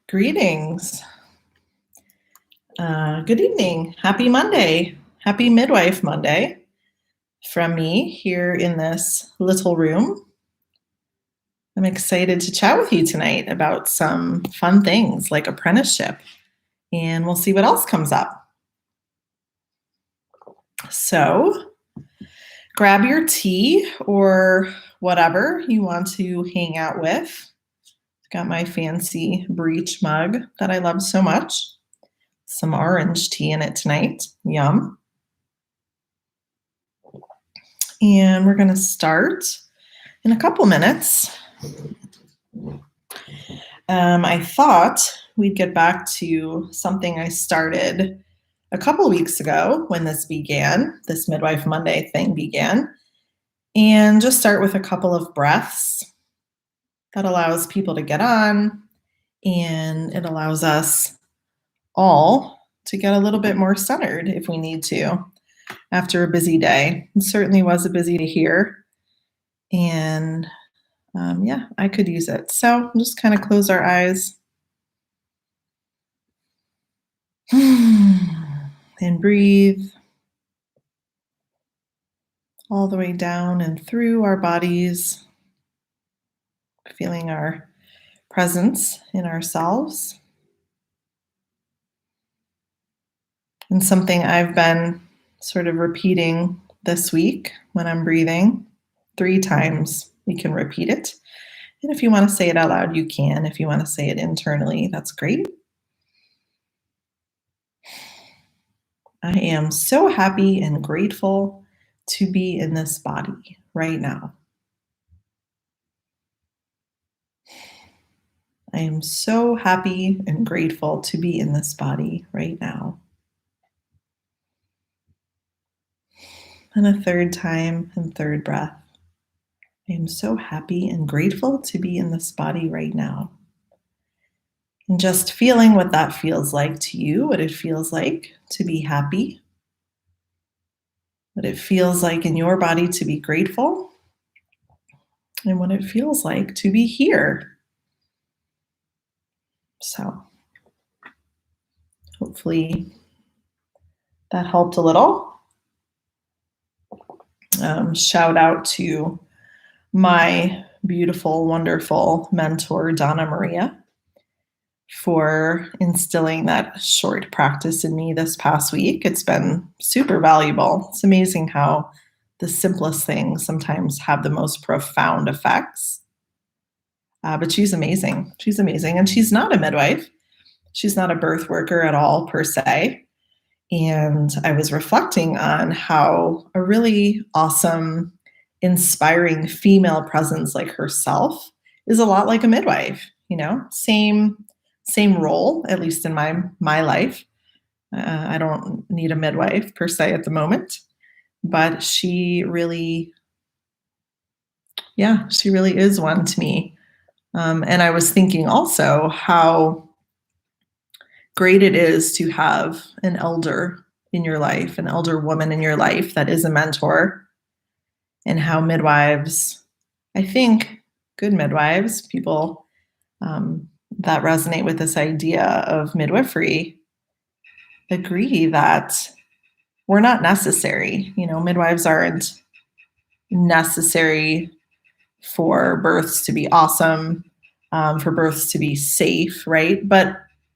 Greetings. Good evening. Happy Monday. Happy Midwife Monday from me here in this little room. I'm excited to chat with you tonight about some fun things like apprenticeship, and we'll see what else comes up. So grab your tea or whatever you want to hang out with. I've got my fancy breech mug that I love so much. Some orange tea in it tonight. Yum. And we're going to start in a couple minutes. I thought we'd get back to something I started a couple weeks ago when this began, this Midwife Monday thing began, and just start with a couple of breaths. That allows people to get on, and it allows us all to get a little bit more centered if we need to after a busy day. It certainly was a busy day here, and I could use it. So just kind of close our eyes and breathe all the way down and through our bodies, feeling our presence in ourselves. And something I've been sort of repeating this week when I'm breathing, 3 times we can repeat it. And if you want to say it out loud, you can. If you want to say it internally, that's great. I am so happy and grateful to be in this body right now. I am so happy and grateful to be in this body right now. And a third time and third breath. I am so happy and grateful to be in this body right now. And just feeling what that feels like to you, what it feels like to be happy, what it feels like in your body to be grateful, and what it feels like to be here. So hopefully that helped a little. Shout out to my beautiful, wonderful mentor, Donna Maria, for instilling that short practice in me this past week. It's been super valuable. It's amazing how the simplest things sometimes have the most profound effects. But she's amazing. She's amazing. And she's not a midwife. She's not a birth worker at all, per se. And I was reflecting on how a really awesome, inspiring female presence like herself is a lot like a midwife, same role, at least in my life. I don't need a midwife per se at the moment, but she really is one to me. And I was thinking also how great it is to have an elder in your life, an elder woman in your life that is a mentor, and how midwives, I think good midwives, people that resonate with this idea of midwifery, agree that we're not necessary. Midwives aren't necessary for births to be awesome, for births to be safe, right? But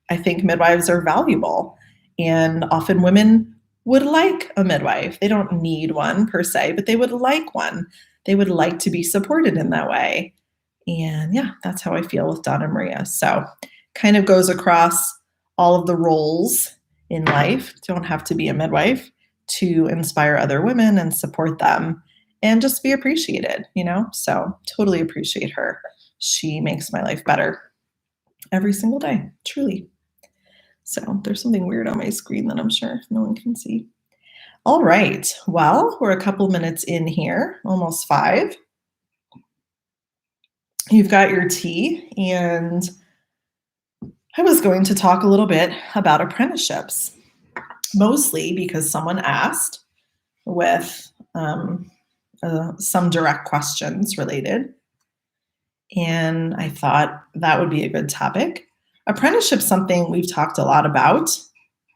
I think midwives are valuable, and often women would like a midwife. They don't need one per se, but they would like one. They would like to be supported in that way. And that's how I feel with Donna Maria. So kind of goes across all of the roles in life. Don't have to be a midwife to inspire other women and support them and just be appreciated, So totally appreciate her. She makes my life better every single day, truly. So there's something weird on my screen that I'm sure no one can see. All right. Well, we're a couple minutes in here, almost 5. You've got your tea, and I was going to talk a little bit about apprenticeships, mostly because someone asked with some direct questions related. And I thought that would be a good topic. Apprenticeship, something we've talked a lot about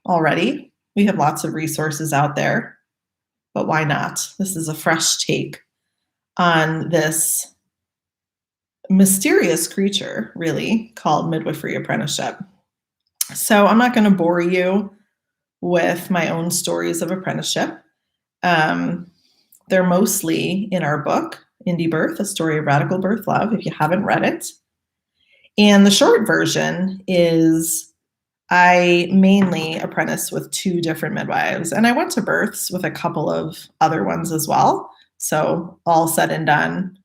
already. We have lots of resources out there, but why not? This is a fresh take on this mysterious creature, really, called midwifery apprenticeship. So I'm not going to bore you with my own stories of apprenticeship. Um, they're mostly in our book, Indie Birth, A Story of Radical Birth Love, if you haven't read it. And the short version is I mainly apprenticed with 2 different midwives, and I went to births with a couple of other ones as well. So all said and done,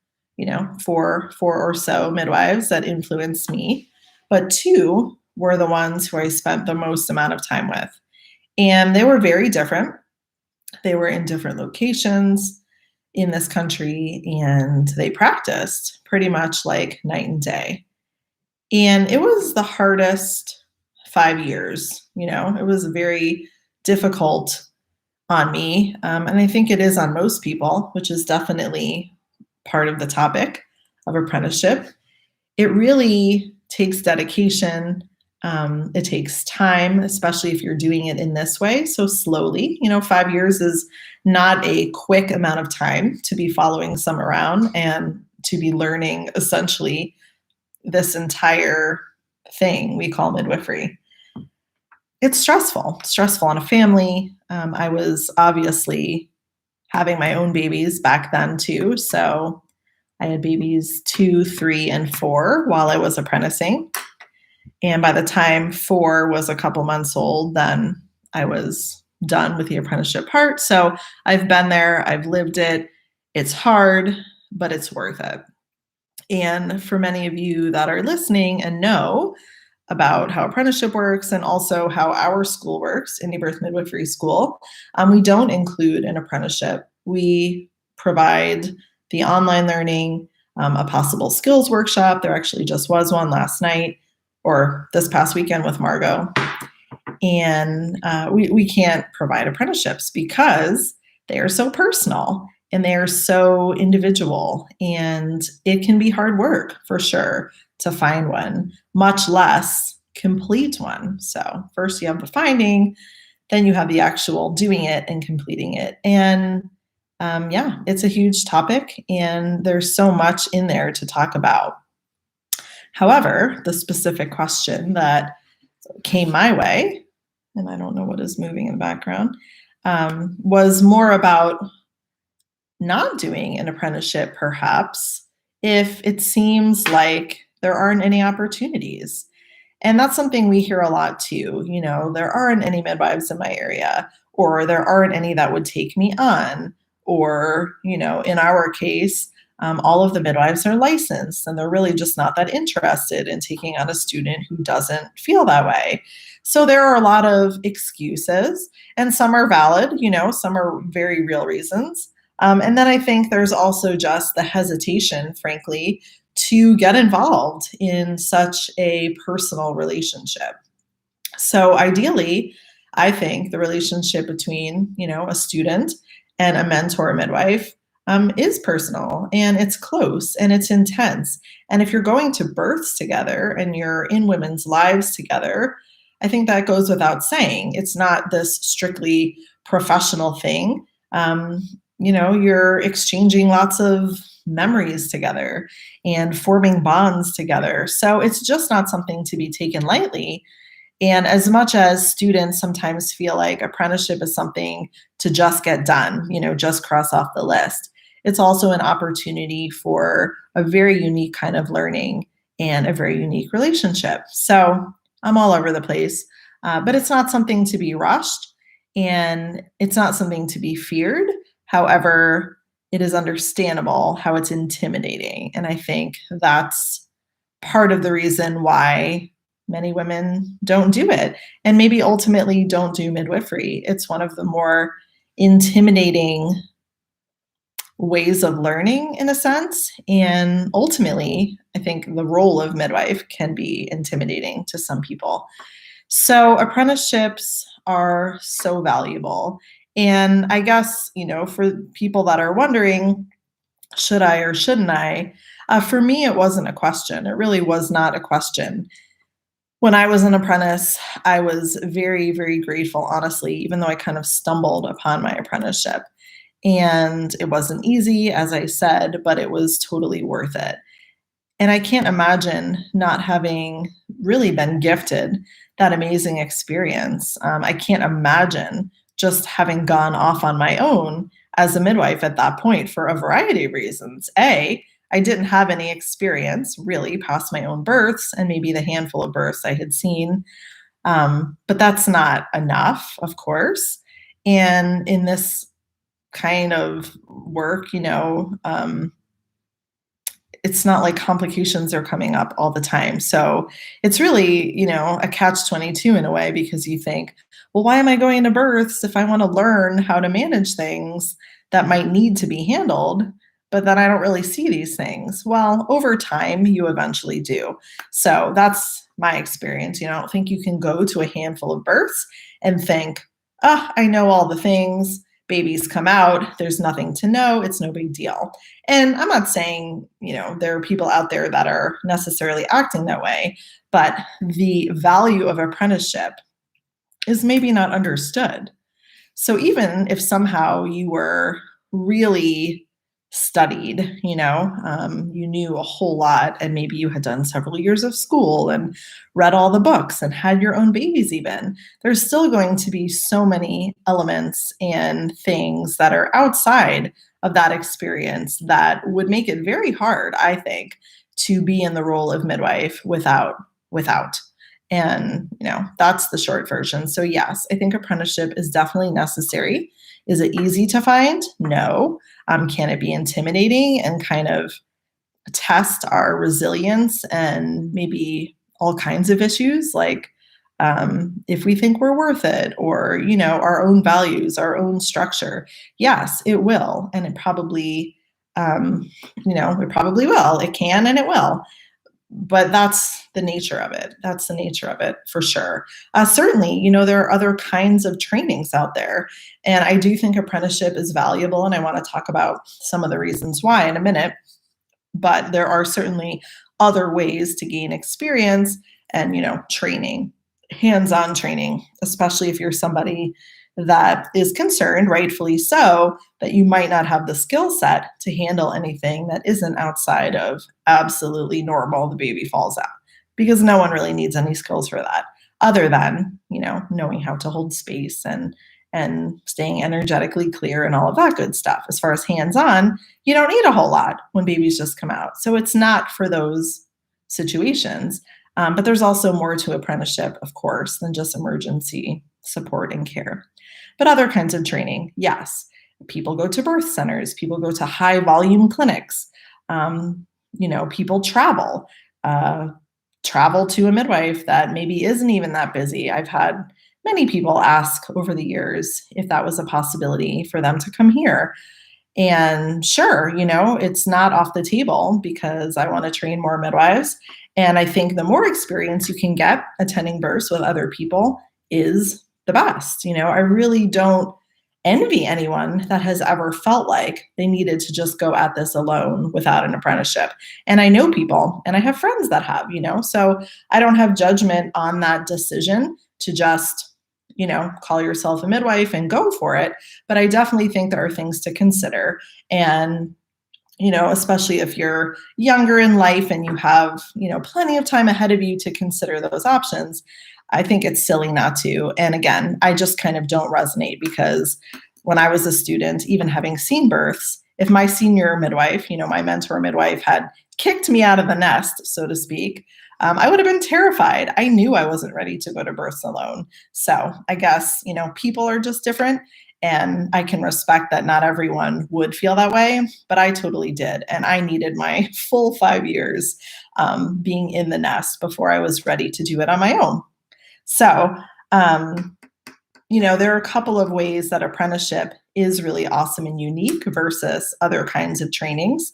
4 or so midwives that influenced me, but 2 were the ones who I spent the most amount of time with. And they were very different. They were in different locations in this country, and they practiced pretty much like night and day. And it was the hardest 5 years. It was very difficult on me. And I think it is on most people, which is definitely part of the topic of apprenticeship. It really takes dedication. It takes time, especially if you're doing it in this way, so slowly. 5 years is not a quick amount of time to be following some around and to be learning essentially this entire thing we call midwifery. It's stressful on a family. I was obviously having my own babies back then too. So I had babies 2, 3, and 4 while I was apprenticing. And by the time 4 was a couple months old, then I was done with the apprenticeship part. So I've been there, I've lived it. It's hard, but it's worth it. And for many of you that are listening and know about how apprenticeship works and also how our school works, Indie Birth Midwifery School, we don't include an apprenticeship. We provide the online learning, a possible skills workshop. There actually just was one last night or this past weekend with Margot. And we can't provide apprenticeships because they are so personal and they are so individual, and it can be hard work for sure to find one, much less complete one. So first you have the finding, then you have the actual doing it and completing it. And it's a huge topic, and there's so much in there to talk about. However, the specific question that came my way, and I don't know what is moving in the background, was more about not doing an apprenticeship, perhaps, if it seems like there aren't any opportunities. And that's something we hear a lot too. There aren't any midwives in my area, or there aren't any that would take me on, or, in our case, all of the midwives are licensed and they're really just not that interested in taking on a student who doesn't feel that way. So there are a lot of excuses, and some are valid, some are very real reasons. And then I think there's also just the hesitation, frankly, to get involved in such a personal relationship. So ideally, I think the relationship between, a student and a mentor midwife is personal, and it's close, and it's intense. And if you're going to births together and you're in women's lives together, I think that goes without saying. It's not this strictly professional thing. You're exchanging lots of memories together and forming bonds together. So it's just not something to be taken lightly. And as much as students sometimes feel like apprenticeship is something to just get done, just cross off the list, it's also an opportunity for a very unique kind of learning and a very unique relationship. So I'm all over the place, but it's not something to be rushed, and it's not something to be feared. However, it is understandable how it's intimidating. And I think that's part of the reason why many women don't do it, and maybe ultimately don't do midwifery. It's one of the more intimidating ways of learning, in a sense. And ultimately, I think the role of midwife can be intimidating to some people. So apprenticeships are so valuable. And I guess, for people that are wondering, should I or shouldn't I? For me, it wasn't a question. It really was not a question. When I was an apprentice, I was very, very grateful, honestly, even though I kind of stumbled upon my apprenticeship. And it wasn't easy, as I said, but it was totally worth it. And I can't imagine not having really been gifted that amazing experience. I can't imagine just having gone off on my own as a midwife at that point for a variety of reasons. A, I didn't have any experience really past my own births and maybe the handful of births I had seen. But that's not enough, of course. And in this kind of work, it's not like complications are coming up all the time. So it's really, a catch 22 in a way because you think, well, why am I going to births if I want to learn how to manage things that might need to be handled, but then I don't really see these things? Well, over time, you eventually do. So that's my experience. I don't think you can go to a handful of births and think, I know all the things. Babies come out. There's nothing to know. It's no big deal. And I'm not saying, there are people out there that are necessarily acting that way, but the value of apprenticeship is maybe not understood. So even if somehow you were really studied, you knew a whole lot, and maybe you had done several years of school and read all the books and had your own babies, even, there's still going to be so many elements and things that are outside of that experience that would make it very hard, I think, to be in the role of midwife without. And, that's the short version. So, yes, I think apprenticeship is definitely necessary. Is it easy to find? No. Can it be intimidating and kind of test our resilience and maybe all kinds of issues like if we think we're worth it or, our own values, our own structure? Yes, it will. And it probably, it probably will. It can and it will, but that's the nature of it. That's the nature of it for sure. Certainly, there are other kinds of trainings out there. And I do think apprenticeship is valuable. And I want to talk about some of the reasons why in a minute. But there are certainly other ways to gain experience and, training, hands-on training, especially if you're somebody that is concerned, rightfully so, that you might not have the skill set to handle anything that isn't outside of absolutely normal, the baby falls out. Because no one really needs any skills for that other than, knowing how to hold space and staying energetically clear and all of that good stuff. As far as hands-on, you don't need a whole lot when babies just come out. So it's not for those situations. But there's also more to apprenticeship, of course, than just emergency support and care. But other kinds of training, yes. People go to birth centers. People go to high volume clinics. People travel to a midwife that maybe isn't even that busy. I've had many people ask over the years if that was a possibility for them to come here. And sure, it's not off the table because I want to train more midwives. And I think the more experience you can get attending births with other people is the best. I really don't envy anyone that has ever felt like they needed to just go at this alone without an apprenticeship. And I know people and I have friends that have, so I don't have judgment on that decision to just, call yourself a midwife and go for it. But I definitely think there are things to consider. And especially if you're younger in life and you have, plenty of time ahead of you to consider those options, I think it's silly not to. And again, I just kind of don't resonate because when I was a student, even having seen births, if my senior midwife, my mentor midwife had kicked me out of the nest, so to speak, I would have been terrified. I knew I wasn't ready to go to births alone. So I guess, people are just different. And I can respect that not everyone would feel that way, but I totally did. And I needed my full 5 years being in the nest before I was ready to do it on my own. So, there are a couple of ways that apprenticeship is really awesome and unique versus other kinds of trainings.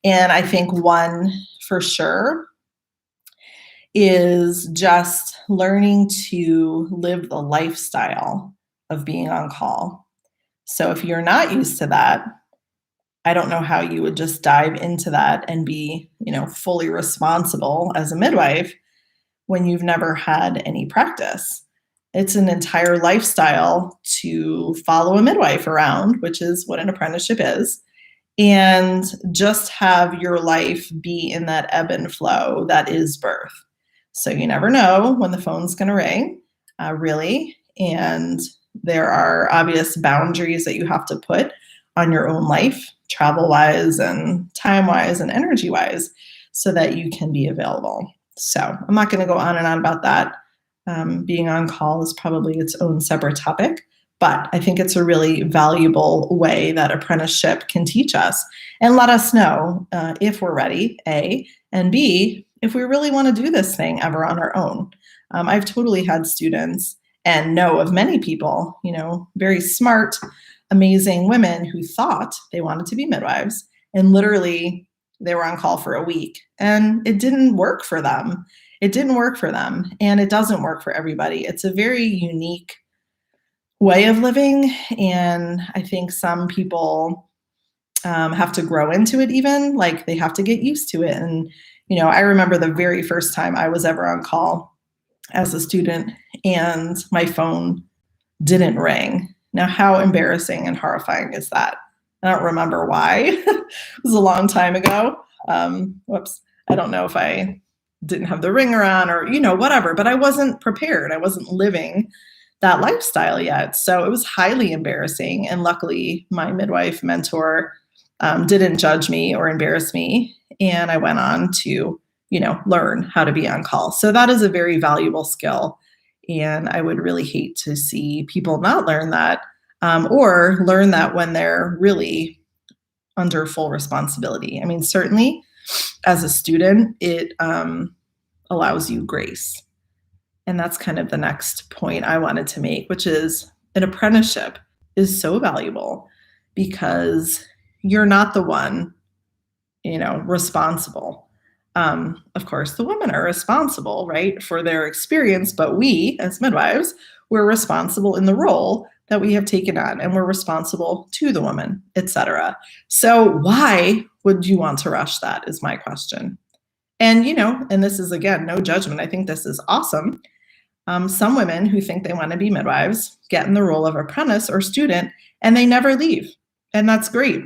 And I think one for sure is just learning to live the lifestyle of being on call. So if you're not used to that, I don't know how you would just dive into that and be, fully responsible as a midwife when you've never had any practice. It's an entire lifestyle to follow a midwife around, which is what an apprenticeship is, and just have your life be in that ebb and flow that is birth. So you never know when the phone's going to ring, really. And there are obvious boundaries that you have to put on your own life, travel wise and time wise and energy wise, so that you can be available. So I'm not going to go on and on about that. Being on call is probably its own separate topic, but I think it's a really valuable way that apprenticeship can teach us and let us know if we're ready, A, and B, if we really want to do this thing ever on our own. I've totally had students and know of many people, very smart, amazing women who thought they wanted to be midwives, and literally they were on call for a week and it didn't work for them. It didn't work for them, and it doesn't work for everybody. It's a very unique way of living, and I think some people have to grow into it even, like they have to get used to it. And, I remember the very first time I was ever on call as a student and my phone didn't ring. Now, how embarrassing and horrifying is that? I don't remember why. It was a long time ago. Whoops. I don't know if I didn't have the ringer on or, whatever, but I wasn't prepared. I wasn't living that lifestyle yet. So it was highly embarrassing. And luckily, my midwife mentor didn't judge me or embarrass me. And I went on to, learn how to be on call. So that is a very valuable skill. And I would really hate to see people not learn that or learn that when they're really under full responsibility. I mean, certainly as a student, it allows you grace. And that's kind of the next point I wanted to make, which is an apprenticeship is so valuable because you're not the one, responsible. Of course, the women are responsible, right, for their experience, but we as midwives, we're responsible in the role that we have taken on, and we're responsible to the woman, etc. So why would you want to rush that is my question. And, and this is, again, no judgment. I think this is awesome. Some women who think they want to be midwives get in the role of apprentice or student, and they never leave. And that's great.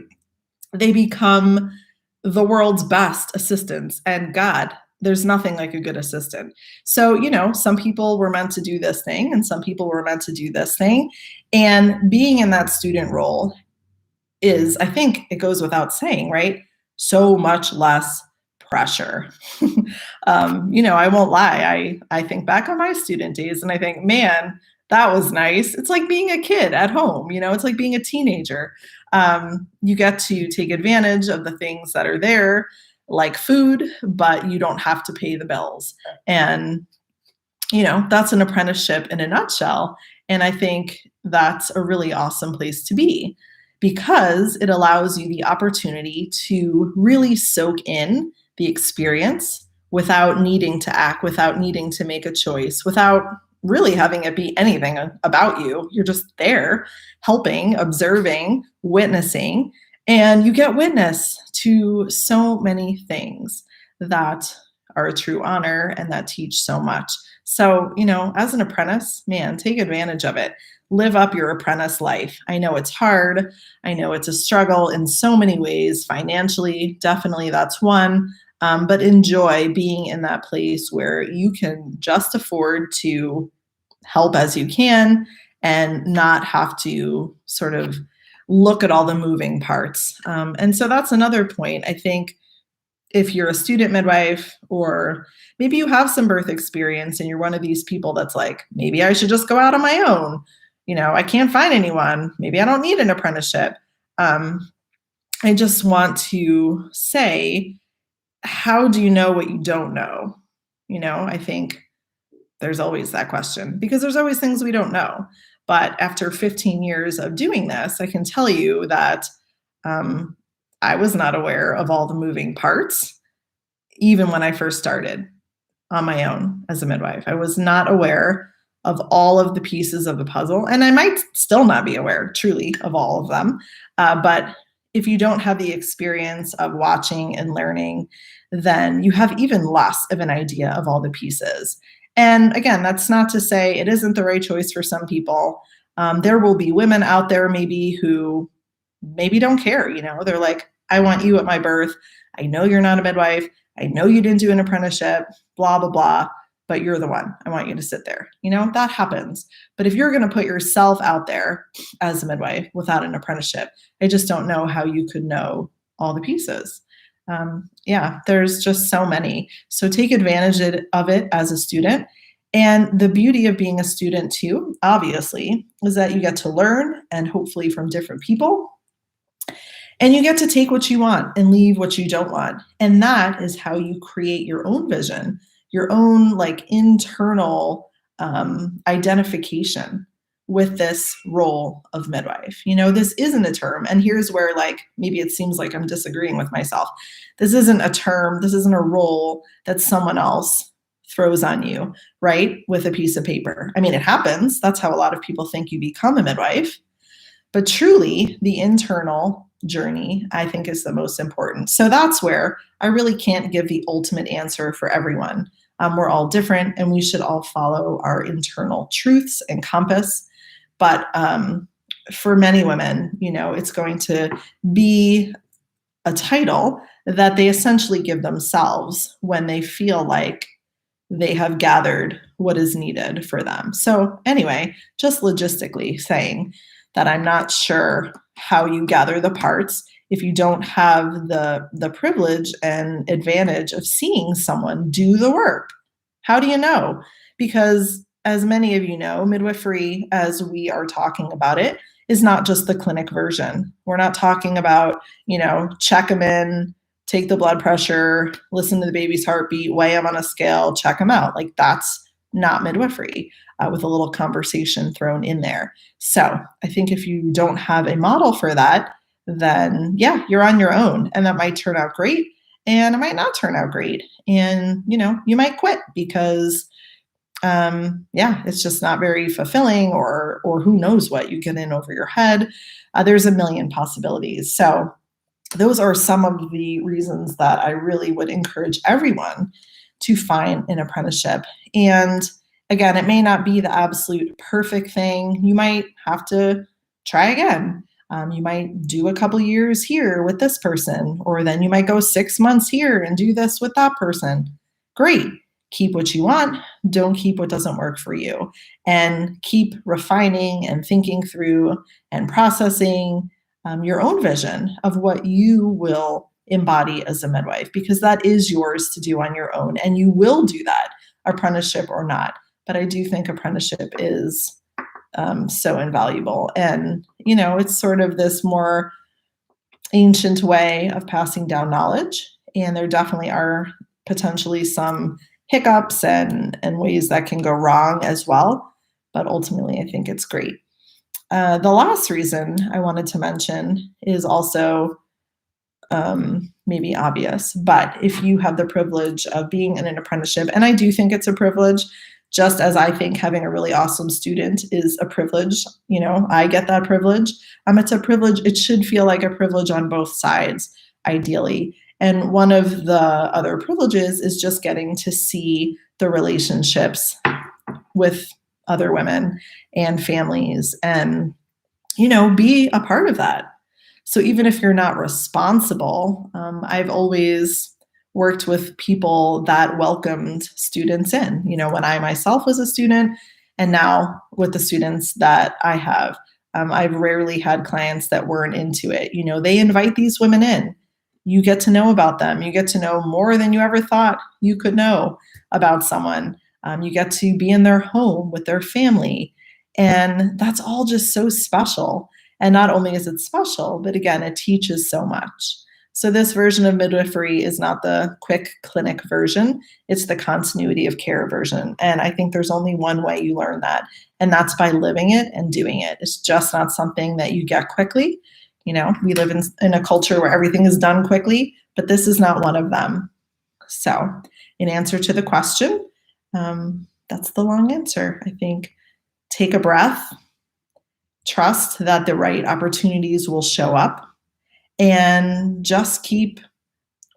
They become the world's best assistants. And God, there's nothing like a good assistant. So, some people were meant to do this thing and some people were meant to do this thing. And being in that student role is, I think it goes without saying, right? So much less pressure. I won't lie. I think back on my student days and I think, man, that was nice. It's like being a kid at home, it's like being a teenager. You get to take advantage of the things that are there, like food, but you don't have to pay the bills. And, that's an apprenticeship in a nutshell. And I think that's a really awesome place to be because it allows you the opportunity to really soak in the experience without needing to act, without needing to make a choice, without really having it be anything about you. You're just there helping, observing, witnessing, and you get witness to so many things that are a true honor and that teach so much. So, as an apprentice, man, take advantage of it. Live up your apprentice life. I know it's hard. I know it's a struggle in so many ways. Financially, definitely that's one. But enjoy being in that place where you can just afford to help as you can and not have to sort of look at all the moving parts. And so that's another point. I think if you're a student midwife or maybe you have some birth experience and you're one of these people that's like, maybe I should just go out on my own. I can't find anyone. Maybe I don't need an apprenticeship. I just want to say, how do you know what you don't know? I think there's always that question because there's always things we don't know. But after 15 years of doing this, I can tell you that I was not aware of all the moving parts, even when I first started on my own as a midwife. I was not aware of all of the pieces of the puzzle, and I might still not be aware truly of all of them. But if you don't have the experience of watching and learning, then you have even less of an idea of all the pieces. And again, that's not to say it isn't the right choice for some people. There will be women out there maybe who maybe don't care. They're like, I want you at my birth. I know you're not a midwife. I know you didn't do an apprenticeship, blah, blah, blah, but you're the one. I want you to sit there. That happens. But if you're going to put yourself out there as a midwife without an apprenticeship, I just don't know how you could know all the pieces. There's just so many. So take advantage of it as a student. And the beauty of being a student too, obviously, is that you get to learn, and hopefully from different people. And you get to take what you want and leave what you don't want. And that is how you create your own vision, your own internal identification with this role of midwife. This isn't a term. And here's where maybe it seems like I'm disagreeing with myself. This isn't a term. This isn't a role that someone else throws on you, right? With a piece of paper. I mean, it happens. That's how a lot of people think you become a midwife. But truly, the internal journey, I think, is the most important. So that's where I really can't give the ultimate answer for everyone. We're all different, and we should all follow our internal truths and compass. But for many women, it's going to be a title that they essentially give themselves when they feel like they have gathered what is needed for them. So anyway, just logistically saying that I'm not sure how you gather the parts if you don't have the privilege and advantage of seeing someone do the work. How do you know? Because as many of you know, midwifery, as we are talking about it, is not just the clinic version. We're not talking about, check them in, take the blood pressure, listen to the baby's heartbeat, weigh them on a scale, check them out. That's not midwifery, with a little conversation thrown in there. So I think if you don't have a model for that, then you're on your own, and that might turn out great, and it might not turn out great. And, you might quit because, it's just not very fulfilling, or who knows what you get in over your head. There's a million possibilities. So those are some of the reasons that I really would encourage everyone to find an apprenticeship. And again, it may not be the absolute perfect thing. You might have to try again. You might do a couple years here with this person, or then you might go 6 months here and do this with that person. Great. Keep what you want. Don't keep what doesn't work for you. And keep refining and thinking through and processing your own vision of what you will embody as a midwife, because that is yours to do on your own, and you will do that, apprenticeship or not. But I do think apprenticeship is so invaluable. And, it's sort of this more ancient way of passing down knowledge. And there definitely are potentially some hiccups and ways that can go wrong as well. But ultimately, I think it's great. The last reason I wanted to mention is also maybe obvious, but if you have the privilege of being in an apprenticeship, and I do think it's a privilege, just as I think having a really awesome student is a privilege, I get that privilege. It's a privilege. It should feel like a privilege on both sides, ideally. And one of the other privileges is just getting to see the relationships with other women and families and, be a part of that. So even if you're not responsible, I've always worked with people that welcomed students in, when I myself was a student, and now with the students that I have, I've rarely had clients that weren't into it. They invite these women in. You get to know about them. You get to know more than you ever thought you could know about someone. You get to be in their home with their family. And that's all just so special. And not only is it special, but again, it teaches so much. So this version of midwifery is not the quick clinic version. It's the continuity of care version. And I think there's only one way you learn that, and that's by living it and doing it. It's just not something that you get quickly. We live in a culture where everything is done quickly, but this is not one of them. So in answer to the question, that's the long answer. I think take a breath, trust that the right opportunities will show up, and just keep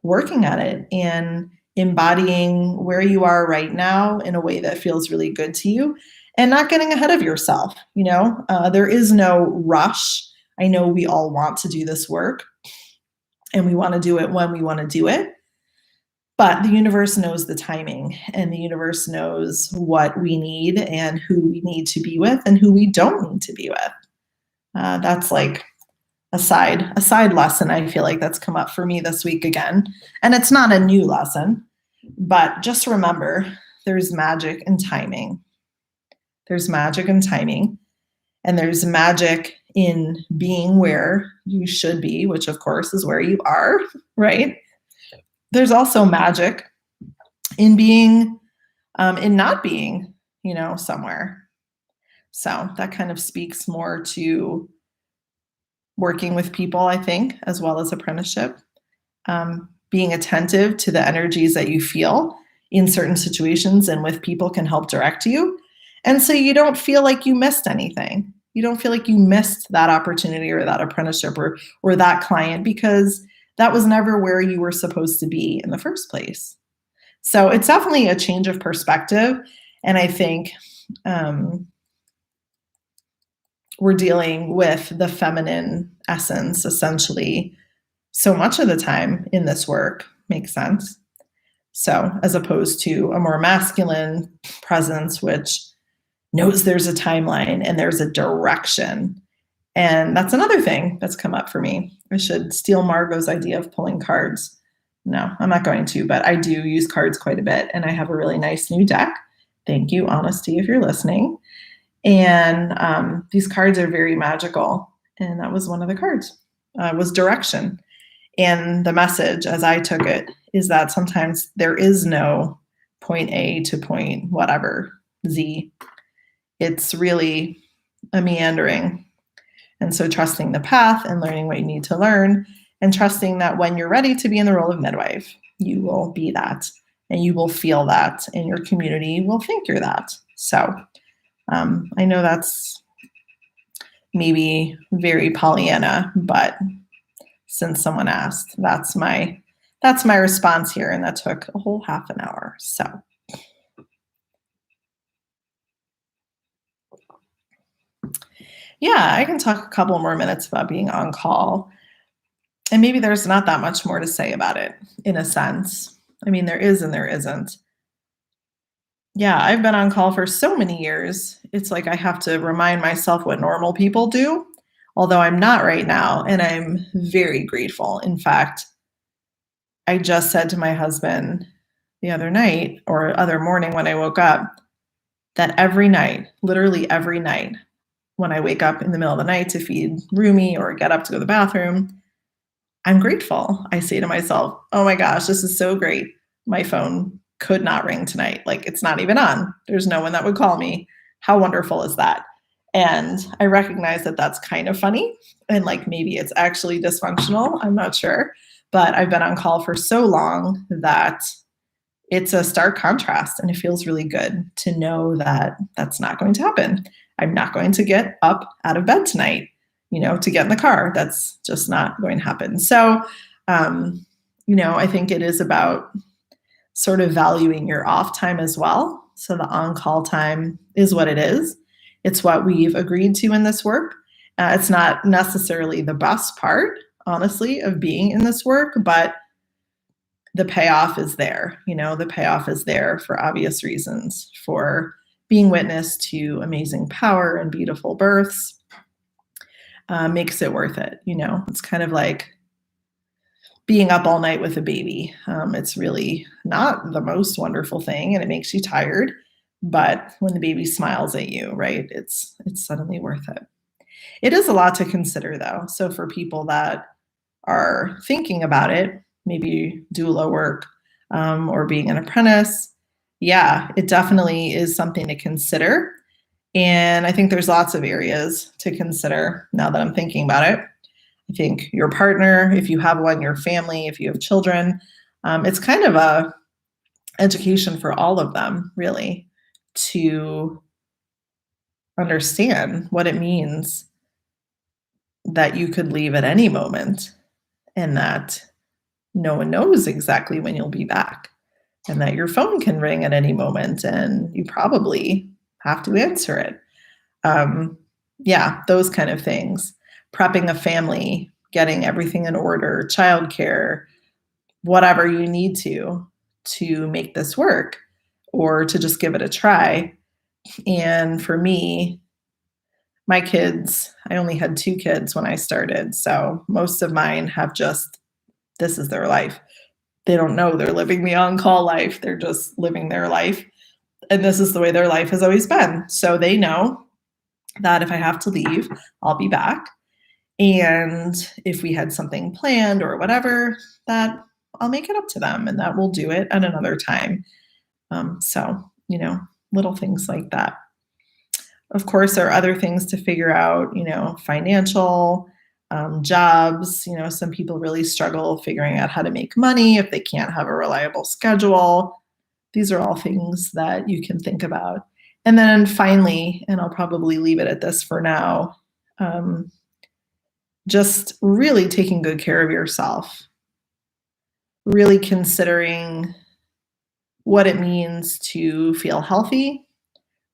working at it and embodying where you are right now in a way that feels really good to you and not getting ahead of yourself. There is no rush. I know we all want to do this work and we want to do it when we want to do it. But the universe knows the timing, and the universe knows what we need and who we need to be with and who we don't need to be with. That's like a side lesson. I feel like that's come up for me this week again. And it's not a new lesson, but just remember there's magic in timing. There's magic in timing, and there's magic in being where you should be, which of course is where you are, right? There's also magic in being, in not being, somewhere. So that kind of speaks more to working with people, I think, as well as apprenticeship. Being attentive to the energies that you feel in certain situations and with people can help direct you. And so you don't feel like you missed anything. You don't feel like you missed that opportunity or that apprenticeship or that client, because that was never where you were supposed to be in the first place. So it's definitely a change of perspective. And I think we're dealing with the feminine essence, essentially, so much of the time in this work. Makes sense. So as opposed to a more masculine presence, which knows there's a timeline and there's a direction. And that's another thing that's come up for me. I should steal Margot's idea of pulling cards. No, I'm not going to, but I do use cards quite a bit. And I have a really nice new deck. Thank you, Honesty, if you're listening. And these cards are very magical. And that was one of the cards, was direction. And the message, as I took it, is that sometimes there is no point A to point whatever, Z. It's really a meandering. And so trusting the path and learning what you need to learn, and trusting that when you're ready to be in the role of midwife, you will be that, and you will feel that, and your community will think you're that. So I know that's maybe very Pollyanna, but since someone asked, that's my response here, and that took a whole half an hour. So yeah, I can talk a couple more minutes about being on call. And maybe there's not that much more to say about it, in a sense. I mean, there is and there isn't. Yeah, I've been on call for so many years. It's like I have to remind myself what normal people do, although I'm not right now, and I'm very grateful. In fact, I just said to my husband the other night or other morning when I woke up that every night, literally every night, when I wake up in the middle of the night to feed Rumi or get up to go to the bathroom, I'm grateful. I say to myself, oh my gosh, this is so great. My phone could not ring tonight. Like, it's not even on. There's no one that would call me. How wonderful is that? And I recognize that that's kind of funny. And like, maybe it's actually dysfunctional. I'm not sure. But I've been on call for so long that it's a stark contrast. And it feels really good to know that that's not going to happen. I'm not going to get up out of bed tonight, to get in the car. That's just not going to happen. So, I think it is about sort of valuing your off time as well. So the on-call time is what it is. It's what we've agreed to in this work. It's not necessarily the best part, honestly, of being in this work, but the payoff is there. The payoff is there for obvious reasons, for being witness to amazing power and beautiful births. Makes it worth it. It's kind of like being up all night with a baby. It's really not the most wonderful thing, and it makes you tired. But when the baby smiles at you, right, it's suddenly worth it. It is a lot to consider, though. So for people that are thinking about it, maybe doula work or being an apprentice, yeah, it definitely is something to consider. And I think there's lots of areas to consider now that I'm thinking about it. I think your partner, if you have one, your family, if you have children, it's kind of a education for all of them, really, to understand what it means that you could leave at any moment and that no one knows exactly when you'll be back, and that your phone can ring at any moment and you probably have to answer it. Yeah, those kind of things. Prepping a family, getting everything in order, childcare, whatever you need to make this work or to just give it a try. And for me, my kids, I only had 2 kids when I started, so most of mine have just this is their life. They don't know they're living the on-call life, they're just living their life, and this is the way their life has always been. So they know that if I have to leave, I'll be back, and if we had something planned or whatever, that I'll make it up to them and that we'll do it at another time. So, little things like that. Of course, there are other things to figure out, financial, jobs. Some people really struggle figuring out how to make money if they can't have a reliable schedule. These are all things that you can think about. And then finally, and I'll probably leave it at this for now, just really taking good care of yourself, really considering what it means to feel healthy,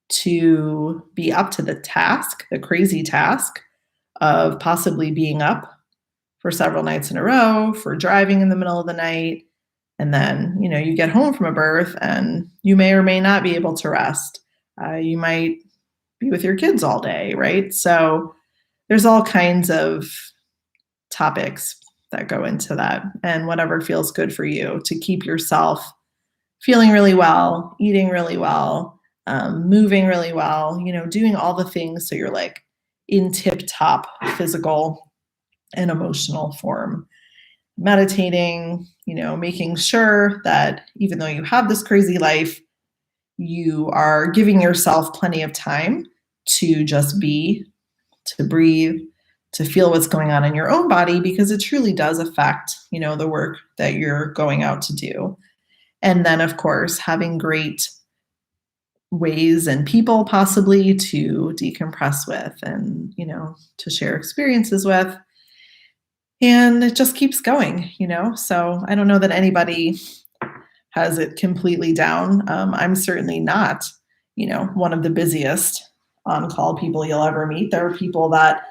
to be up to the task, the crazy task of possibly being up for several nights in a row, for driving in the middle of the night. And then, you get home from a birth and you may or may not be able to rest. You might be with your kids all day, right? So there's all kinds of topics that go into that, and whatever feels good for you to keep yourself feeling really well, eating really well, moving really well, doing all the things so you're like in tip-top physical and emotional form. Meditating, making sure that even though you have this crazy life, you are giving yourself plenty of time to just be, to breathe, to feel what's going on in your own body, because it truly does affect, the work that you're going out to do. And then, of course, having great ways and people possibly to decompress with and, to share experiences with. And it just keeps going. So I don't know that anybody has it completely down. I'm certainly not, one of the busiest on-call people you'll ever meet. There are people that,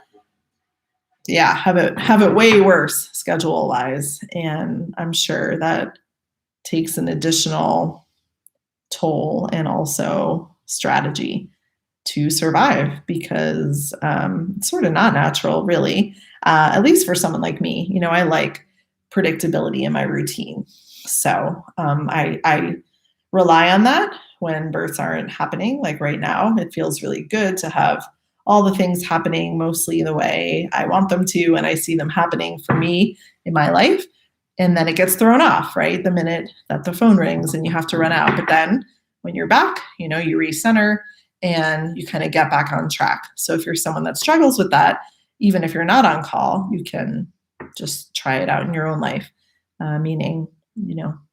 yeah, have it way worse schedule-wise, and I'm sure that takes an additional toll and also strategy to survive, because it's sort of not natural, really, at least for someone like me. I like predictability in my routine. So I rely on that when births aren't happening. Like right now, it feels really good to have all the things happening mostly the way I want them to, and I see them happening for me in my life. And then it gets thrown off, right? The minute that the phone rings and you have to run out. But then when you're back, you recenter and you kind of get back on track. So if you're someone that struggles with that, even if you're not on call, you can just try it out in your own life, meaning,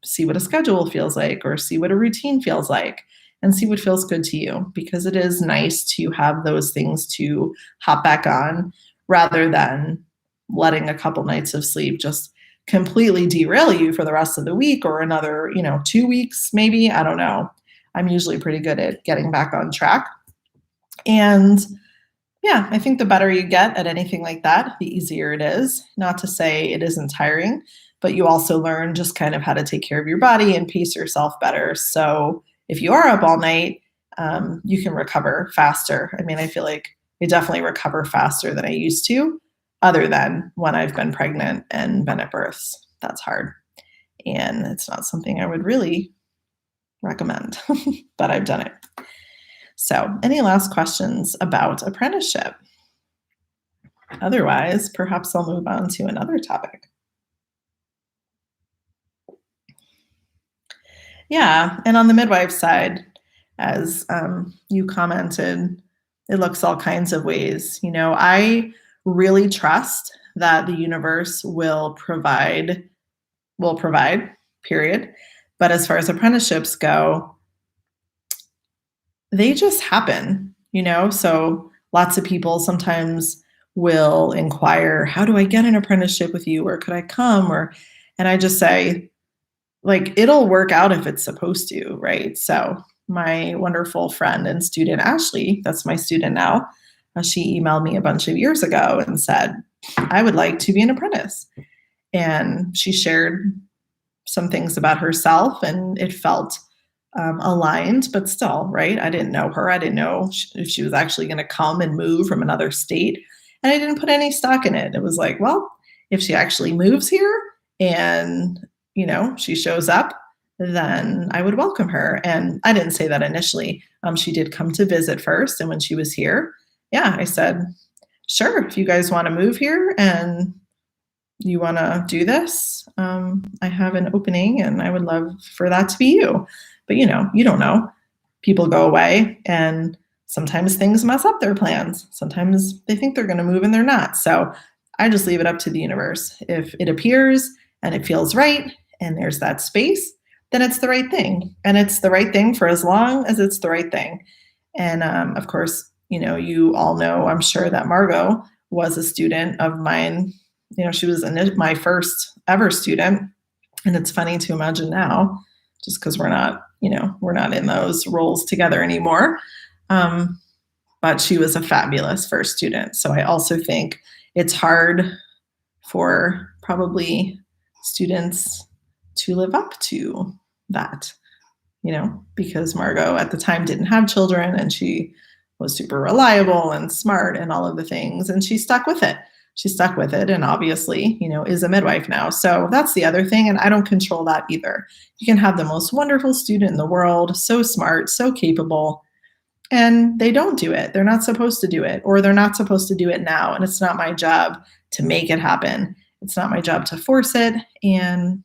see what a schedule feels like, or see what a routine feels like, and see what feels good to you, because it is nice to have those things to hop back on rather than letting a couple nights of sleep just completely derail you for the rest of the week or another, 2 weeks, maybe. I don't know. I'm usually pretty good at getting back on track. And yeah, I think the better you get at anything like that, the easier it is. Not to say it isn't tiring, but you also learn just kind of how to take care of your body and pace yourself better. So if you are up all night, you can recover faster. I mean, I feel like I definitely recover faster than I used to, other than when I've been pregnant and been at births. That's hard. And it's not something I would really recommend, but I've done it. So, any last questions about apprenticeship? Otherwise, perhaps I'll move on to another topic. Yeah, and on the midwife side, as you commented, it looks all kinds of ways. I really trust that the universe will provide, period. But as far as apprenticeships go, they just happen. So lots of people sometimes will inquire, how do I get an apprenticeship with you? Or could I come? And I just say, like, it'll work out if it's supposed to, right? So my wonderful friend and student, Ashley, that's my student now, she emailed me a bunch of years ago and said, I would like to be an apprentice. And she shared some things about herself, and it felt aligned, but still, right? I didn't know her. I didn't know if she was actually going to come and move from another state. And I didn't put any stock in it. It was like, well, if she actually moves here and, she shows up, then I would welcome her. And I didn't say that initially. She did come to visit first. And when she was here, yeah, I said, sure, if you guys want to move here and you want to do this, I have an opening and I would love for that to be you. But you don't know. People go away and sometimes things mess up their plans. Sometimes they think they're going to move and they're not. So I just leave it up to the universe. If it appears and it feels right and there's that space, then it's the right thing. And it's the right thing for as long as it's the right thing. And of course, you all know, I'm sure, that Margot was a student of mine. She was my first ever student. And it's funny to imagine now, just because we're not in those roles together anymore. But she was a fabulous first student. So I also think it's hard for probably students to live up to that, because Margot at the time didn't have children and she was super reliable and smart and all of the things. And she stuck with it. And obviously, is a midwife now. So that's the other thing. And I don't control that either. You can have the most wonderful student in the world, so smart, so capable, and they don't do it. They're not supposed to do it, or they're not supposed to do it now. And it's not my job to make it happen. It's not my job to force it. And,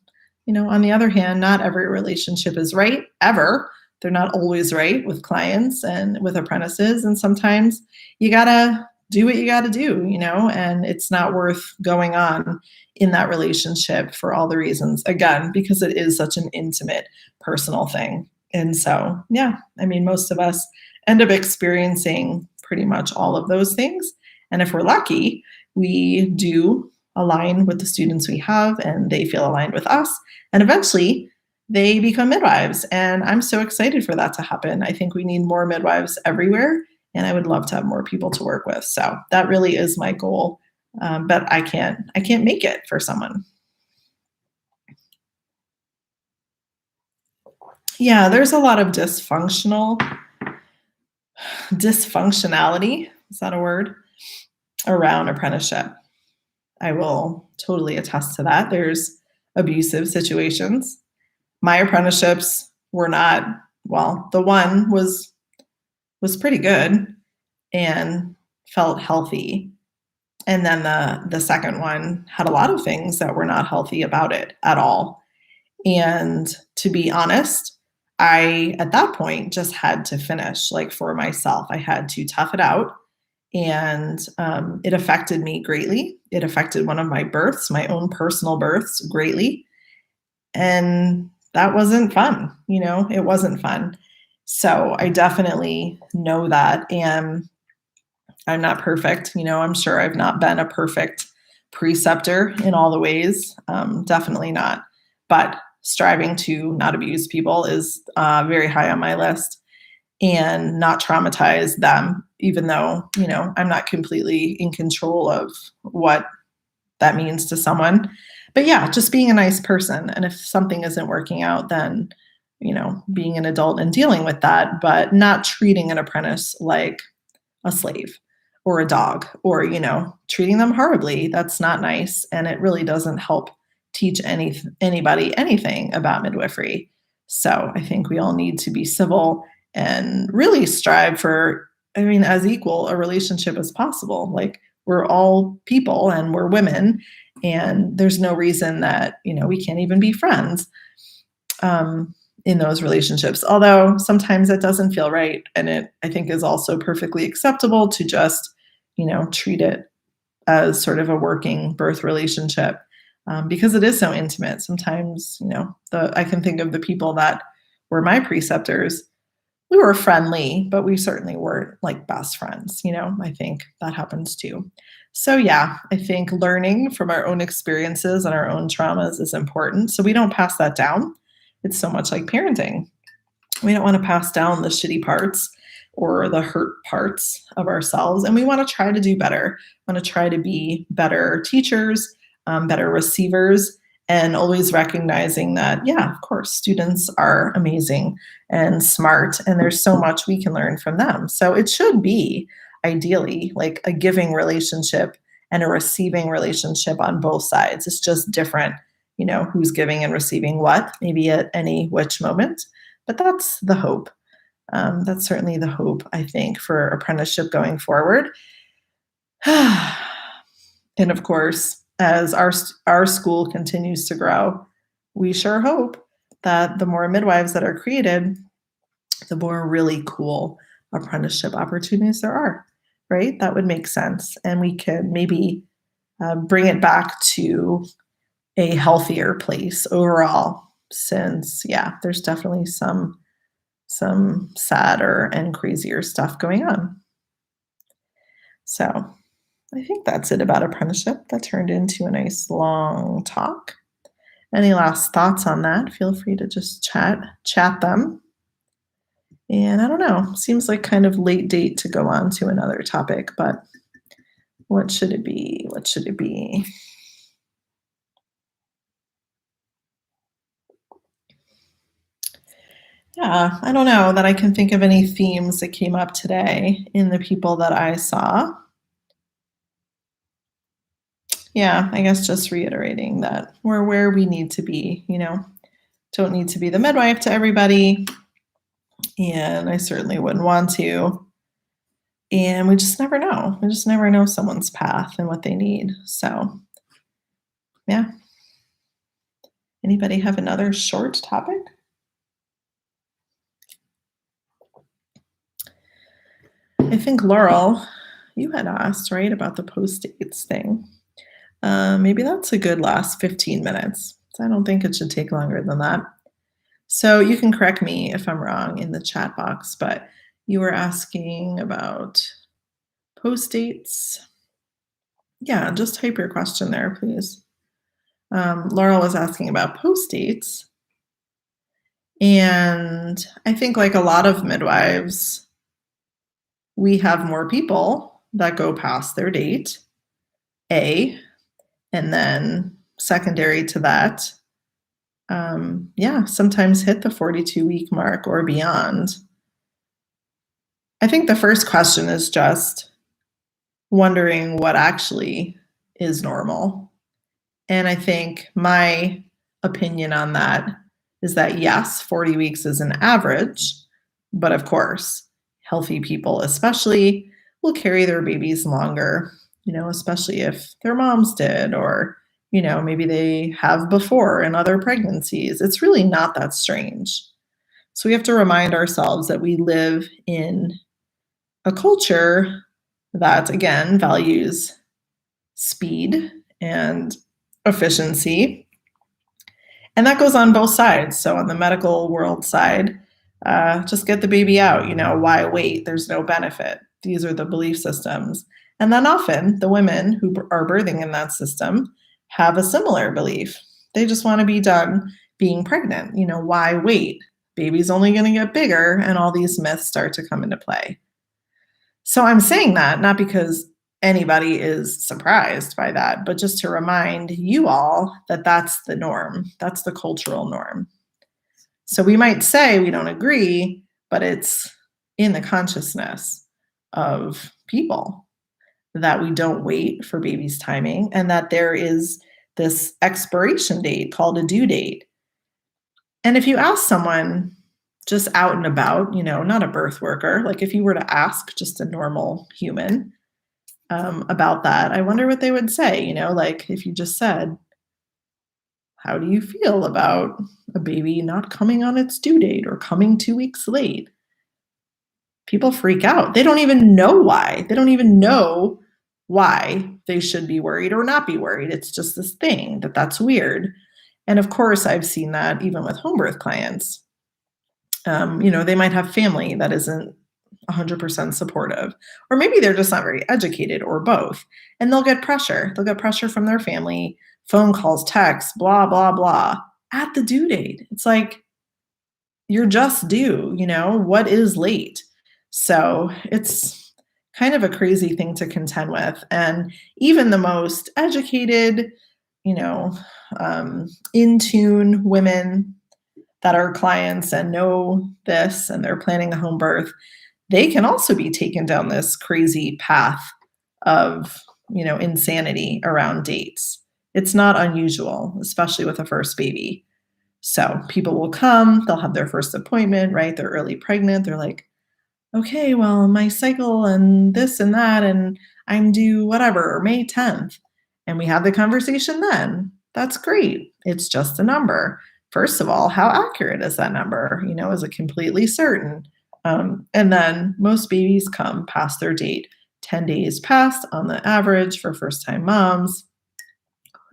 on the other hand, not every relationship is right ever. They're not always right with clients and with apprentices. And sometimes you got to do what you got to do, and it's not worth going on in that relationship for all the reasons, again, because it is such an intimate, personal thing. And so, yeah, most of us end up experiencing pretty much all of those things. And if we're lucky, we do align with the students we have and they feel aligned with us. And eventually they become midwives. And I'm so excited for that to happen. I think we need more midwives everywhere. And I would love to have more people to work with. So that really is my goal. But I can't make it for someone. Yeah, there's a lot of dysfunctionality. Is that a word? Around apprenticeship. I will totally attest to that. There's abusive situations. My apprenticeships were not, well, the one was pretty good and felt healthy. And then the second one had a lot of things that were not healthy about it at all. And to be honest, I, at that point, just had to finish, like, for myself. I had to tough it out. And it affected me greatly. It affected one of my births, my own personal births, greatly. And that wasn't fun. It wasn't fun. So I definitely know that. And I'm not perfect. I'm sure I've not been a perfect preceptor in all the ways. Definitely not. But striving to not abuse people is very high on my list, and not traumatize them, even though, I'm not completely in control of what that means to someone. But yeah, just being a nice person. And if something isn't working out, then, being an adult and dealing with that, but not treating an apprentice like a slave or a dog, or, treating them horribly. That's not nice. And it really doesn't help teach anybody anything about midwifery. So I think we all need to be civil and really strive for, as equal a relationship as possible. Like, we're all people and we're women, and there's no reason that, we can't even be friends in those relationships. Although sometimes it doesn't feel right. And it, I think, is also perfectly acceptable to just, treat it as sort of a working birth relationship, because it is so intimate. Sometimes, I can think of the people that were my preceptors. We were friendly, but we certainly weren't like best friends. I think that happens too. So, yeah, I think learning from our own experiences and our own traumas is important. So we don't pass that down. It's so much like parenting. We don't want to pass down the shitty parts or the hurt parts of ourselves. And we want to try to do better. We want to try to be better teachers, better receivers, and always recognizing that, yeah, of course, students are amazing and smart, and there's so much we can learn from them. So it should be ideally like a giving relationship and a receiving relationship on both sides. It's just different, who's giving and receiving what, maybe at any which moment. But that's the hope. That's certainly the hope, I think, for apprenticeship going forward. And of course, as our school continues to grow, we sure hope that the more midwives that are created, the more really cool apprenticeship opportunities there are, right? That would make sense. And we can maybe bring it back to a healthier place overall, since, yeah, there's definitely some sadder and crazier stuff going on. So I think that's it about apprenticeship. That turned into a nice long talk. Any last thoughts on that? Feel free to just chat them. And I don't know, seems like kind of late date to go on to another topic, but what should it be? What should it be? Yeah, I don't know that I can think of any themes that came up today in the people that I saw. Yeah, I guess just reiterating that we're where we need to be, don't need to be the midwife to everybody. And I certainly wouldn't want to. And we just never know. We just never know someone's path and what they need. So, yeah. Anybody have another short topic? I think Laurel, you had asked, right, about the post-dates thing. Maybe that's a good last 15 minutes. So I don't think it should take longer than that. So you can correct me if I'm wrong in the chat box, but you were asking about post-dates. Yeah, just type your question there, please. Laurel was asking about post-dates. And I think, like a lot of midwives, we have more people that go past their date, A, and then secondary to that, sometimes hit the 42-week mark or beyond. I think the first question is just wondering what actually is normal. And I think my opinion on that is that, yes, 40 weeks is an average, but of course, healthy people especially will carry their babies longer, especially if their moms did, or, maybe they have before in other pregnancies. It's really not that strange. So we have to remind ourselves that we live in a culture that, again, values speed and efficiency. And that goes on both sides. So on the medical world side, just get the baby out, why wait? There's no benefit. These are the belief systems. And then often the women who are birthing in that system have a similar belief. They just want to be done being pregnant. Why wait? Baby's only going to get bigger, and all these myths start to come into play. So I'm saying that not because anybody is surprised by that, but just to remind you all that that's the norm. That's the cultural norm. So we might say we don't agree, but it's in the consciousness of people that we don't wait for baby's timing, and that there is this expiration date called a due date. And if you ask someone just out and about, not a birth worker, like if you were to ask just a normal human about that, I wonder what they would say, like if you just said, how do you feel about a baby not coming on its due date or coming 2 weeks late? People freak out. They don't even know why. They don't even know why they should be worried or not be worried. It's just this thing that's weird. And of course, I've seen that even with home birth clients. They might have family that isn't 100% supportive. Or maybe they're just not very educated or both. And they'll get pressure. They'll get pressure from their family, phone calls, texts, blah, blah, blah, at the due date. It's like, you're just due, what is late? So it's kind of a crazy thing to contend with. And even the most educated, you know, in tune women that are clients and know this and they're planning a home birth, they can also be taken down this crazy path of, insanity around dates. It's not unusual, especially with a first baby. So people will come, they'll have their first appointment, right? They're early pregnant. They're like, okay, well, my cycle and this and that, and I'm due whatever, May 10th. And we have the conversation then. That's great. It's just a number. First of all, how accurate is that number? Is it completely certain? And then most babies come past their date. 10 days past on the average for first time moms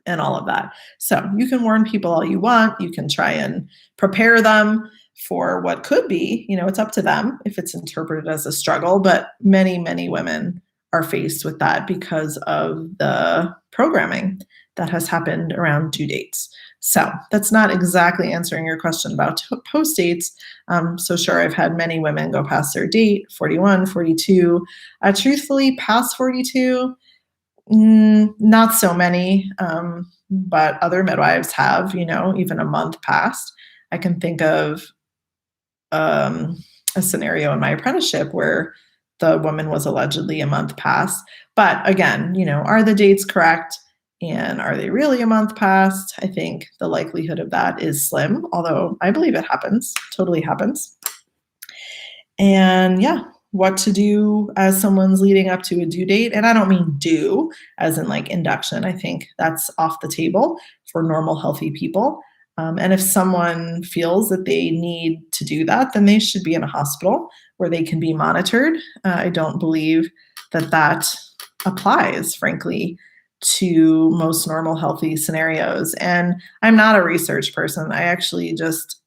and all of that. So you can warn people all you want. You can try and prepare them for what could be, it's up to them if it's interpreted as a struggle. But many, many women are faced with that because of the programming that has happened around due dates. So that's not exactly answering your question about post dates. So sure, I've had many women go past their date, 41, 42. Truthfully, past 42, not so many, but other midwives have, even a month past. I can think of a scenario in my apprenticeship where the woman was allegedly a month past. But again, are the dates correct? And are they really a month past? I think the likelihood of that is slim, although I believe it happens, totally happens. And yeah, what to do as someone's leading up to a due date. And I don't mean due as in like induction. I think that's off the table for normal, healthy people. And if someone feels that they need to do that, then they should be in a hospital where they can be monitored. I don't believe that applies, frankly, to most normal, healthy scenarios. And I'm not a research person. I actually just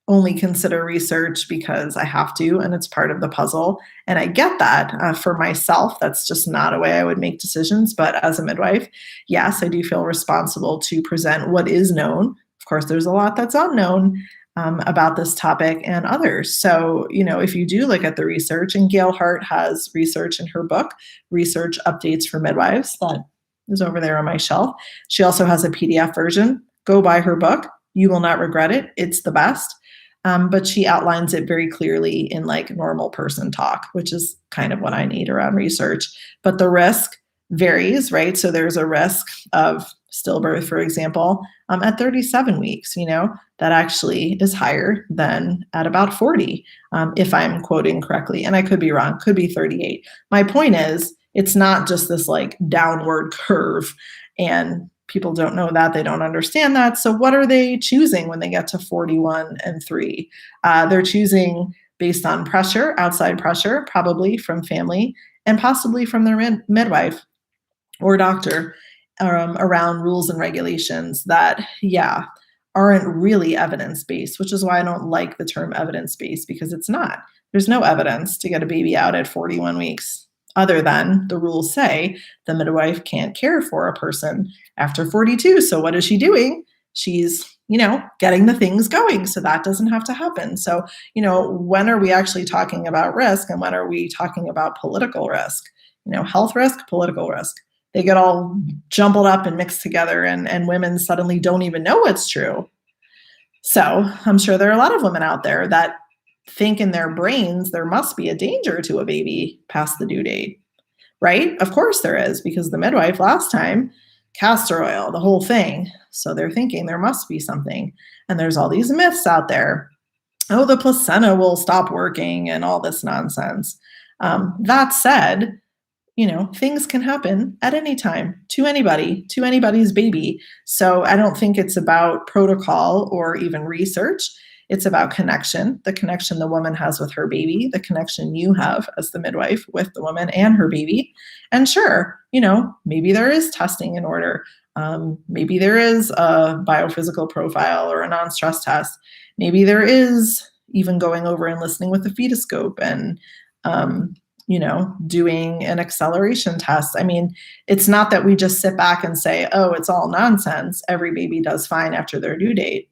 only consider research because I have to, and it's part of the puzzle. And I get that for myself. That's just not a way I would make decisions. But as a midwife, yes, I do feel responsible to present what is known. Of course, there's a lot that's unknown about this topic and others. So, if you do look at the research, and Gail Hart has research in her book, Research Updates for Midwives, that is over there on my shelf. She also has a PDF version. Go buy her book. You will not regret it. It's the best. But she outlines it very clearly in like normal person talk, which is kind of what I need around research. But the risk varies, right? So there's a risk of stillbirth, for example, at 37 weeks, that actually is higher than at about 40, if I'm quoting correctly. And I could be wrong, could be 38. My point is, it's not just this like downward curve, and people don't know that, they don't understand that. So what are they choosing when they get to 41 and 3? They're choosing based on pressure, outside pressure, probably from family and possibly from their midwife or doctor, around rules and regulations that, aren't really evidence-based, which is why I don't like the term evidence-based, because it's not. There's no evidence to get a baby out at 41 weeks, other than the rules say the midwife can't care for a person after 42. So what is she doing? She's, getting the things going so that doesn't have to happen. So, when are we actually talking about risk, and when are we talking about political risk? Health risk, political risk. They get all jumbled up and mixed together, and women suddenly don't even know what's true. So I'm sure there are a lot of women out there that think in their brains there must be a danger to a baby past the due date, right? Of course there is, because the midwife last time, castor oil, the whole thing. So they're thinking there must be something. And there's all these myths out there. Oh, the placenta will stop working and all this nonsense. That said, things can happen at any time to anybody, to anybody's baby. So I don't think it's about protocol or even research. It's about connection, the connection the woman has with her baby, the connection you have as the midwife with the woman and her baby. And sure, maybe there is testing in order. Maybe there is a biophysical profile or a non-stress test. Maybe there is even going over and listening with the fetoscope and doing an acceleration test. I mean, it's not that we just sit back and say, oh, it's all nonsense. Every baby does fine after their due date.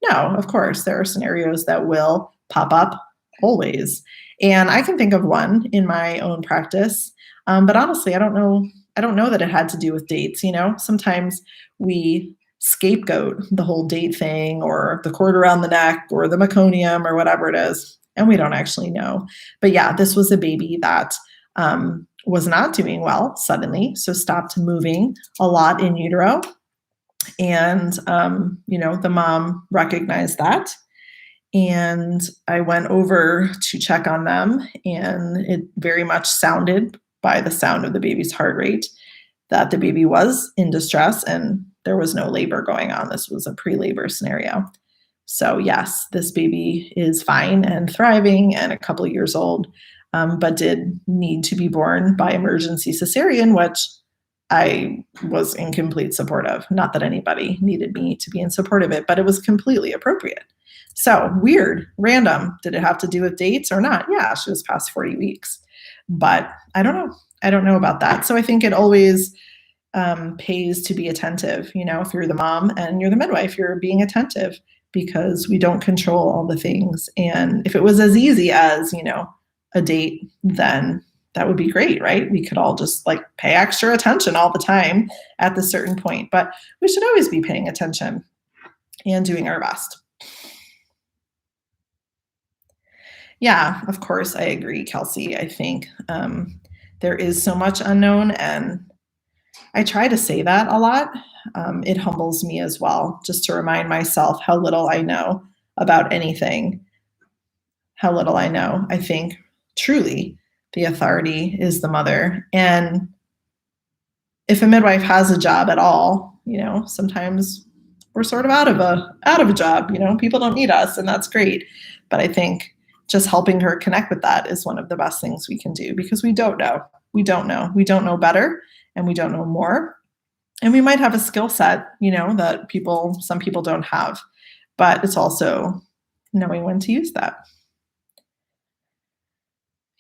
No, of course, there are scenarios that will pop up always. And I can think of one in my own practice. But honestly, I don't know. I don't know that it had to do with dates. Sometimes we scapegoat the whole date thing or the cord around the neck or the meconium or whatever it is. And we don't actually know. But yeah, this was a baby that was not doing well suddenly. So stopped moving a lot in utero. And, the mom recognized that. And I went over to check on them, and it very much sounded by the sound of the baby's heart rate that the baby was in distress and there was no labor going on. This was a pre-labor scenario. So yes, this baby is fine and thriving and a couple of years old, but did need to be born by emergency cesarean, which I was in complete support of. Not that anybody needed me to be in support of it, but it was completely appropriate. So weird, random. Did it have to do with dates or not? Yeah, she was past 40 weeks. But I don't know. I don't know about that. So I think it always pays to be attentive. If you're the mom and you're the midwife, you're being attentive because we don't control all the things. And if it was as easy as, a date, then that would be great, right? We could all just pay extra attention all the time at the certain point, but we should always be paying attention and doing our best. Yeah, of course, I agree, Kelsey. I think there is so much unknown, and I try to say that a lot. It humbles me as well, just to remind myself how little I know about anything, how little I know. I think truly the authority is the mother. And if a midwife has a job at all, sometimes we're sort of out of a job, people don't need us, and that's great. But I think just helping her connect with that is one of the best things we can do, because we don't know. We don't know better, and we don't know more. And we might have a skill set, that some people don't have, but it's also knowing when to use that.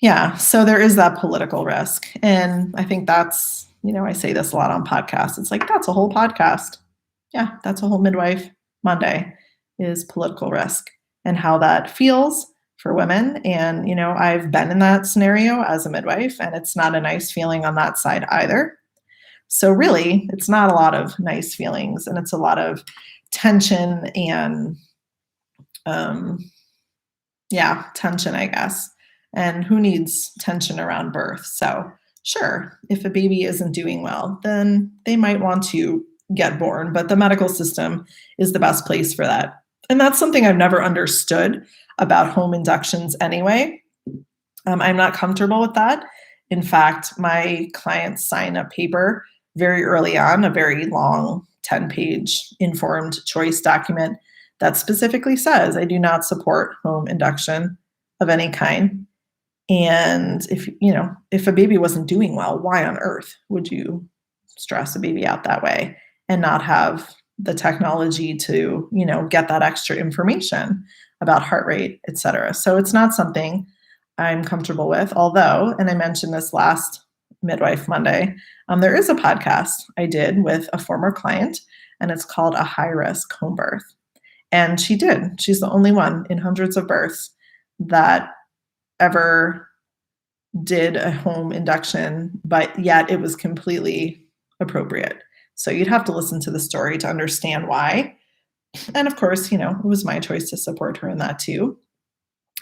Yeah, so there is that political risk. And I think that's, I say this a lot on podcasts. It's that's a whole podcast. Yeah, that's a whole Midwife Monday, is political risk and how that feels for women. And, I've been in that scenario as a midwife, and it's not a nice feeling on that side either. So really, it's not a lot of nice feelings, and it's a lot of tension and, tension, I guess. And who needs tension around birth? So sure, if a baby isn't doing well, then they might want to get born, but the medical system is the best place for that. And that's something I've never understood about home inductions anyway. I'm not comfortable with that. In fact, my clients sign a paper very early on, a very long 10-page informed choice document that specifically says, I do not support home induction of any kind. And if a baby wasn't doing well, why on earth would you stress a baby out that way and not have the technology to, get that extra information about heart rate, et cetera? So it's not something I'm comfortable with. Although, and I mentioned this last Midwife Monday, there is a podcast I did with a former client, and it's called A High Risk Home Birth. And she's the only one in hundreds of births that ever did a home induction, but yet it was completely appropriate. So you'd have to listen to the story to understand why. And of course, it was my choice to support her in that too.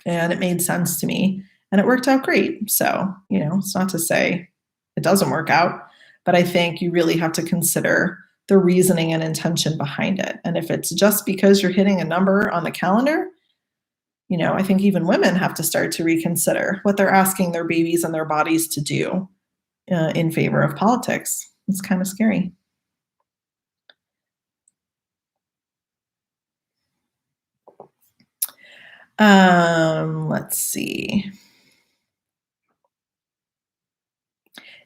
And it made sense to me, and it worked out great. So, it's not to say it doesn't work out, but I think you really have to consider the reasoning and intention behind it. And if it's just because you're hitting a number on the calendar, I think even women have to start to reconsider what they're asking their babies and their bodies to do in favor of politics. It's kind of scary. Let's see.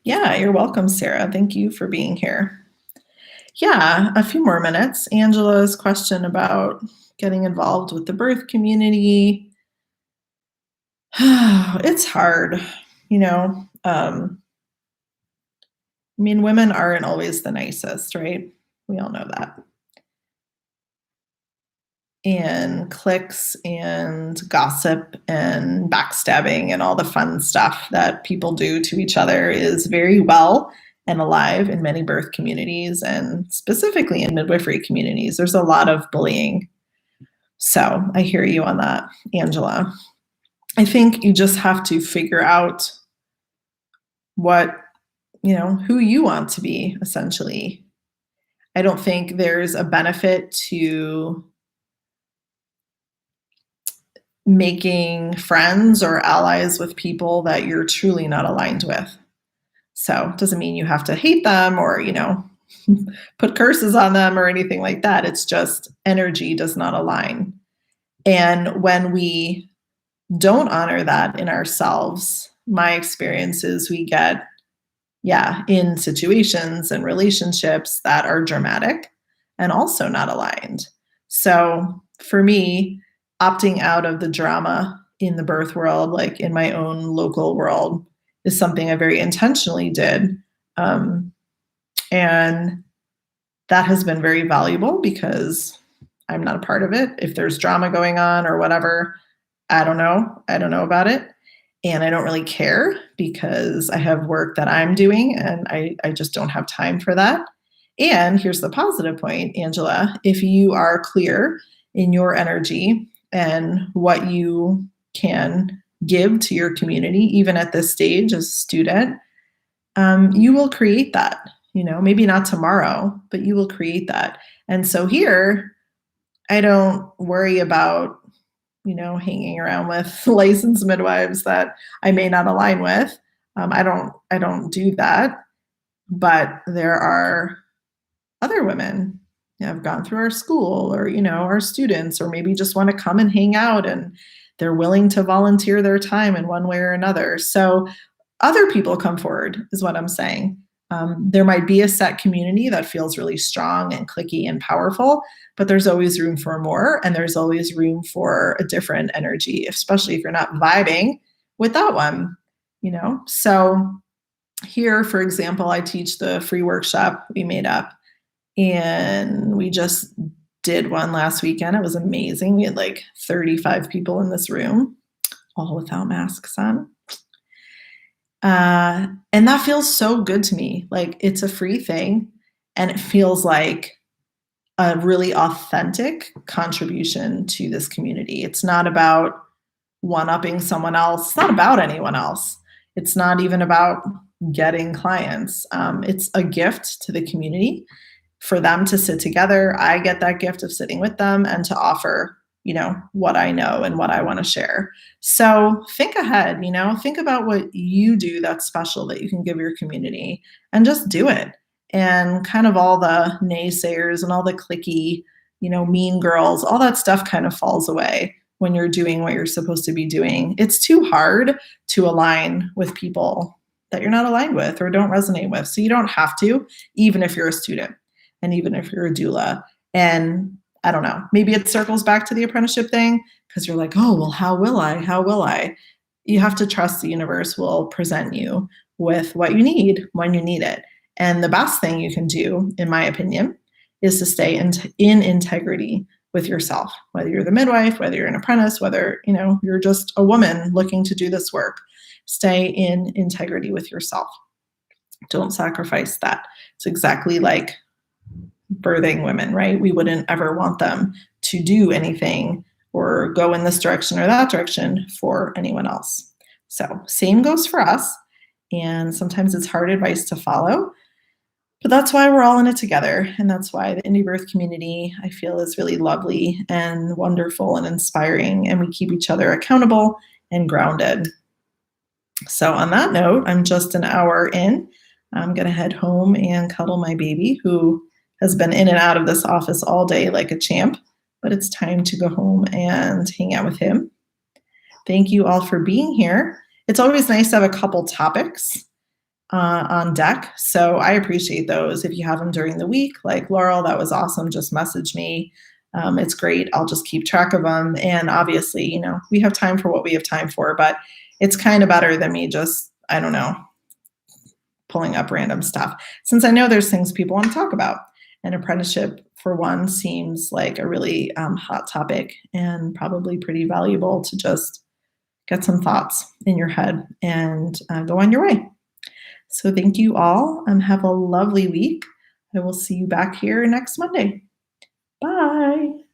Yeah, you're welcome, Sarah. Thank you for being here. Yeah, a few more minutes. Angela's question about getting involved with the birth community. It's hard, you know. I mean, women aren't always the nicest, right? We all know that. And clicks and gossip and backstabbing and all the fun stuff that people do to each other is very well and alive in many birth communities and specifically in midwifery communities. There's a lot of bullying. So I hear you on that, Angela. I think you just have to figure out what, who you want to be, essentially. I don't think there's a benefit to making friends or allies with people that you're truly not aligned with. So it doesn't mean you have to hate them or, put curses on them or anything like that. It's just energy does not align. And when we don't honor that in ourselves, my experience is we get, in situations and relationships that are dramatic and also not aligned. So for me, opting out of the drama in the birth world, like in my own local world, is something I very intentionally did. And that has been very valuable because I'm not a part of it. If there's drama going on or whatever, I don't know. I don't know about it. And I don't really care because I have work that I'm doing and I just don't have time for that. And here's the positive point, Angela. If you are clear in your energy and what you can give to your community, even at this stage as a student, you will create that. Maybe not tomorrow, but you will create that. And so here, I don't worry about hanging around with licensed midwives that I may not align with. I don't do that. But there are other women that have gone through our school or, our students, or maybe just want to come and hang out and they're willing to volunteer their time in one way or another. So other people come forward is what I'm saying. There might be a set community that feels really strong and cliquey and powerful, but there's always room for more, and there's always room for a different energy, especially if you're not vibing with that one, So here, for example, I teach the free workshop we made up, and we just did one last weekend. It was amazing. We had like 35 people in this room, all without masks on. And that feels so good to me. Like, it's a free thing, and it feels like a really authentic contribution to this community. It's not about one-upping someone else. It's not about anyone else. It's not even about getting clients. It's a gift to the community for them to sit together. I get that gift of sitting with them and to offer, what I know and what I want to share. So think ahead, think about what you do that's special that you can give your community and just do it. And kind of all the naysayers and all the cliquey, mean girls, all that stuff kind of falls away when you're doing what you're supposed to be doing. It's too hard to align with people that you're not aligned with or don't resonate with. So you don't have to, even if you're a student and even if you're a doula. And I don't know, maybe it circles back to the apprenticeship thing because you're like, oh, well, how will I? How will I? You have to trust the universe will present you with what you need when you need it. And the best thing you can do, in my opinion, is to stay in integrity with yourself, whether you're the midwife, whether you're an apprentice, whether you're just a woman looking to do this work. Stay in integrity with yourself. Don't sacrifice that. It's exactly like birthing women, right? We wouldn't ever want them to do anything or go in this direction or that direction for anyone else. So same goes for us. And sometimes it's hard advice to follow, but that's why we're all in it together. And that's why the indie birth community, I feel, is really lovely and wonderful and inspiring. And we keep each other accountable and grounded. So on that note, I'm just an hour in. I'm going to head home and cuddle my baby, who has been in and out of this office all day like a champ, but it's time to go home and hang out with him. Thank you all for being here. It's always nice to have a couple topics on deck, so I appreciate those. If you have them during the week, like Laurel, that was awesome, just message me. It's great. I'll just keep track of them. And obviously, we have time for what we have time for, but it's kind of better than me just, I don't know, pulling up random stuff, since I know there's things people want to talk about. And apprenticeship, for one, seems like a really hot topic and probably pretty valuable to just get some thoughts in your head and go on your way. So thank you all, and have a lovely week. I will see you back here next Monday. Bye.